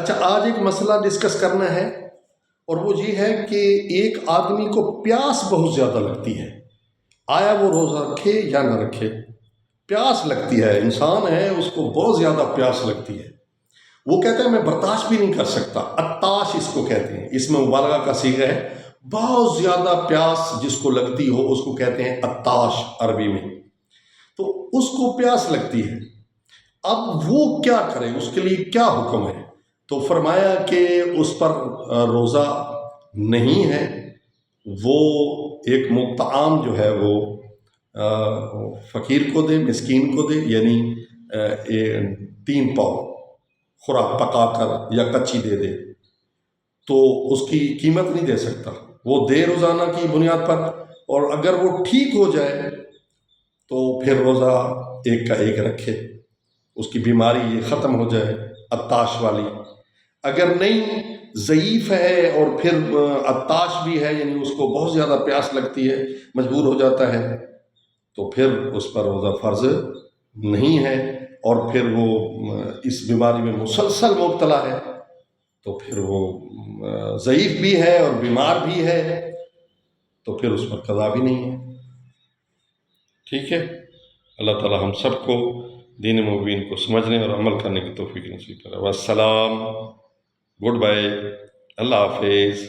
اچھا، آج ایک مسئلہ ڈسکس کرنا ہے، اور وہ یہ ہے کہ ایک آدمی کو پیاس بہت زیادہ لگتی ہے، آیا وہ روزہ رکھے یا نہ رکھے، پیاس لگتی ہے، انسان ہے اس کو بہت زیادہ پیاس لگتی ہے، وہ کہتا ہے میں برداشت بھی نہیں کر سکتا، عطاش اس کو کہتے ہیں، اس میں مبالغہ کا صیغہ ہے، بہت زیادہ پیاس جس کو لگتی ہو اس کو کہتے ہیں عطاش عربی میں، تو اس کو پیاس لگتی ہے، اب وہ کیا کرے، اس کے لیے کیا حکم ہے؟ تو فرمایا کہ اس پر روزہ نہیں ہے، وہ ایک مطعم جو ہے وہ فقیر کو دے، مسکین کو دے، یعنی 3 پاؤ خوراک پکا کر یا کچی دے دے، تو اس کی قیمت نہیں دے سکتا، وہ دے روزانہ کی بنیاد پر، اور اگر وہ ٹھیک ہو جائے تو پھر روزہ 1 کا 1 رکھے، اس کی بیماری یہ ختم ہو جائے عطاش والی۔ اگر نہیں، ضعیف ہے اور پھر عطاش بھی ہے، یعنی اس کو بہت زیادہ پیاس لگتی ہے، مجبور ہو جاتا ہے، تو پھر اس پر روزہ فرض نہیں ہے، اور پھر وہ اس بیماری میں مسلسل مبتلا ہے، تو پھر وہ ضعیف بھی ہے اور بیمار بھی ہے، تو پھر اس پر قضا بھی نہیں ہے۔ ٹھیک ہے، اللہ تعالی ہم سب کو دین مبین کو سمجھنے اور عمل کرنے کی توفیق نصیب کرے۔ والسلام، گڈ بائے، اللہ حافظ۔